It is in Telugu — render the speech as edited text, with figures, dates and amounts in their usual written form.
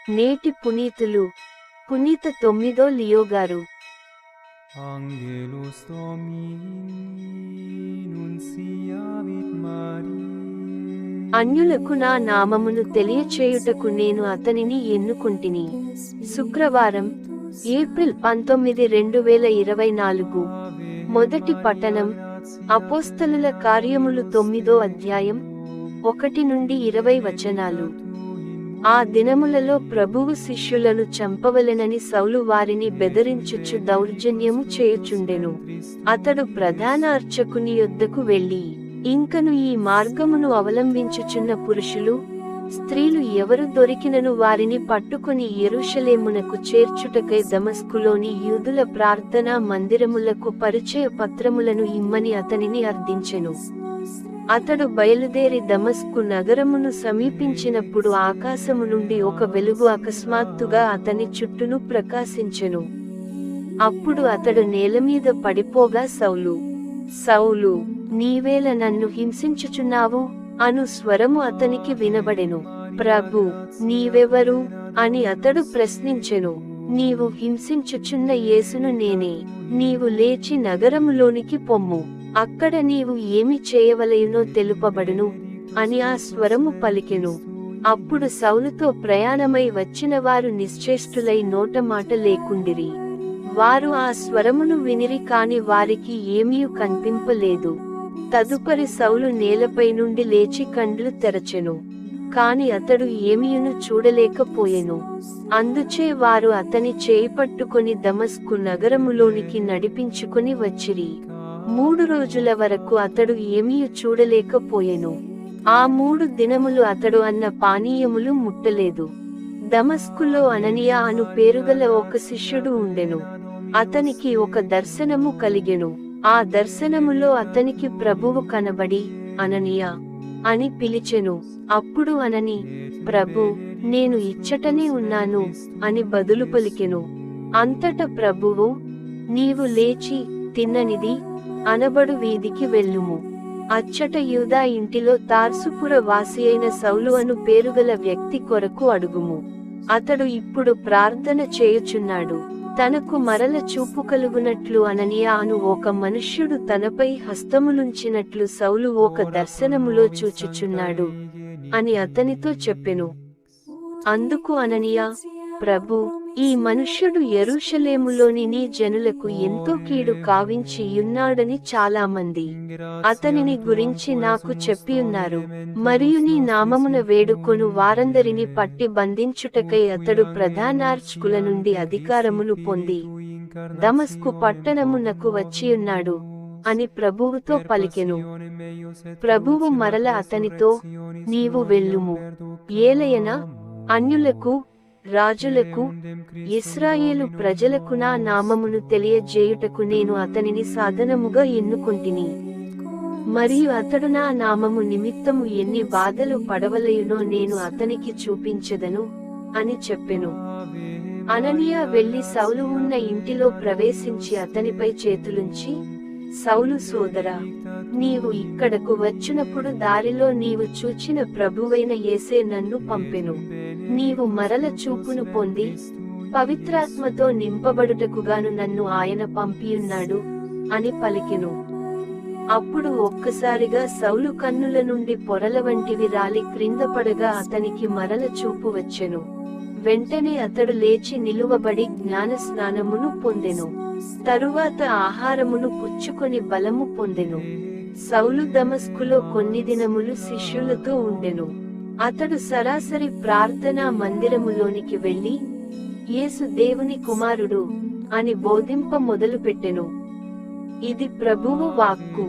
నేటి పునీతులు పునీత 9వ లియో గారు. Angelus Domini nunciavit Mariae. అన్యులకు నా నామమును తెలియచేయుటకు నేను అతనిని ఎన్నుకొంటిని. శుక్రవారం, ఏప్రిల్ 19, 2024. మొదటి పఠనం అపోస్తలుల కార్యములు 9వ అధ్యాయం 1 నుండి 20 వచనాలు. ఆ దినములలో ప్రభువు శిష్యులను చంపవలెనని సౌలు వారిని బెదిరించుచు దౌర్జన్యము చేయుచుండెను. అతడు ప్రధాన అర్చకుని యొద్దకు వెళ్ళి, ఇంకను ఈ మార్గమును అవలంబించుచున్న పురుషులు, స్త్రీలు ఎవరు దొరికినను వారిని పట్టుకొని యెరూషలేమునకు చేర్చుటకై దమస్కులోని యూదుల ప్రార్థనా మందిరములకు పరిచయ పత్రములను ఇమ్మని అతనిని అర్థించెను. అతడు బయలుదేరి దమస్కు నగరమును సమీపించినప్పుడు ఆకాశము నుండి ఒక వెలుగు అకస్మాత్తుగా అతని చుట్టూను ప్రకాశించెను. అప్పుడు అతడు నేలమీద పడిపోగా సౌలు, సౌలు, నీవేళ నన్ను హింసించుచున్నావు అను స్వరము అతనికి వినబడెను. ప్రభు, నీవెవరు అని అతడు ప్రశ్నించెను. నీవు హింసించుచున్న యేసును నేనే. నీవు లేచి నగరములోనికి పొమ్ము, అక్కడ నీవు ఏమి చేయవలయునో తెలుపబడును అని ఆ స్వరము పలికెను. అప్పుడు సౌలుతో ప్రయాణమై వచ్చిన వారు నిశ్చేష్టులై నోటమాట లేకుండిరి. వారు ఆ స్వరమును వినిరి కాని వారికి ఏమీ కనిపింపలేదు. తదుపరి సౌలు నేలపై నుండి లేచి కండ్లు తెరచెను, కాని అతడు ఏమీయును చూడలేకపోయెను. అందుచే వారు అతని చేయి పట్టుకొని దమస్కు నగరములోనికి నడిపించుకొని వచ్చిరి. 3 రోజుల వరకు అతడు ఏమీ చూడలేకపోయెను. ఆ 3 దినములు అతడు అన్న పానీయములు ముట్టలేదు. దమస్కులో అననీయ అను పేరుగల ఒక శిష్యుడు ఉండెను. అతనికి ఒక దర్శనము కలిగెను. ఆ దర్శనములో అతనికి ప్రభువు కనబడి, అననీయ అని పిలిచెను. అప్పుడు అనని, ప్రభు, నేను ఇచ్చటనే ఉన్నాను అని బదులు పలికెను. అంతట ప్రభువు, నీవు లేచి తిన్ననిది అనబడు వీధికి వెళ్ళుము. అచ్చట యూదా ఇంటిలో తార్సుపుర వాసియైన సౌలు అను పేరుగల వ్యక్తి కొరకు అడుగుము. అతడు ఇప్పుడు ప్రార్థన చేయుచున్నాడు. తనకు మరల చూపు కలుగునట్లు అననీయ అను ఒక మనుష్యుడు తనపై హస్తములుంచినట్లు సౌలు ఒక దర్శనములో చూచుచున్నాడు అని అతనితో చెప్పెను. అందుకు అననీయ, ప్రభు, ఈ మనుష్యుడు యెరూషలేములోని నీ జనులకు ఎంతో కీడు కావించి యున్నాడని చాలామంది అతనిని గురించి నాకు చెప్పియున్నారు. మరియు నీ నామమున వేడుకొను వారందరిని పట్టి బంధించుటకై అతడు ప్రధానార్చకుల నుండి అధికారమును పొంది దమస్కు పట్టణమునకు వచ్చియున్నాడు అని ప్రభువుతో పలికెను. ప్రభువు మరల అతనితో, నీవు వెళ్ళుము. ఏలయన అన్యులకు, రాజులకు, ఇశ్రాయేలు ప్రజలకు నా నామమును తెలియజేయుటకు నేను అతనిని సాధనముగా ఎన్నుకొంటిని. మరియు అతడు నా నామము నిమిత్తము ఎన్ని బాధలు పడవలయునో నేను అతనికి చూపించెదను అని చెప్పెను. అననీయ వెళ్లి సౌలు ఉన్న ఇంటిలో ప్రవేశించి అతనిపై చేతులుంచి, సౌలు సోదరా, నీవు ఇక్కడకు వచ్చినప్పుడు దారిలో నీవు చూచిన ప్రభువైన యేసే నన్ను పంపెను. నీవు మరల చూపును పొంది పవిత్రాత్మతో నింపబడుటకుగాను నన్ను ఆయన పంపియున్నాడు అని పలికెను. అప్పుడు ఒక్కసారిగా సౌలు కన్నుల నుండి పొరల వంటివి రాలి క్రింద పడగా అతనికి మరల చూపు వచ్చెను. వెంటనే అతడు లేచి నిలువబడి జ్ఞాన స్నానమును పొందెను. తరువాత ఆహారమును పుచ్చుకొని బలము పొందెను. సౌలు దమస్కులో కొన్ని దినములు శిష్యులతో ఉండెను. అతడు సరాసరి ప్రార్థనా మందిరములోనికి వెళ్లి, యేసు దేవుని కుమారుడు అని బోధింప మొదలుపెట్టెను. ఇది ప్రభువు వాక్కు.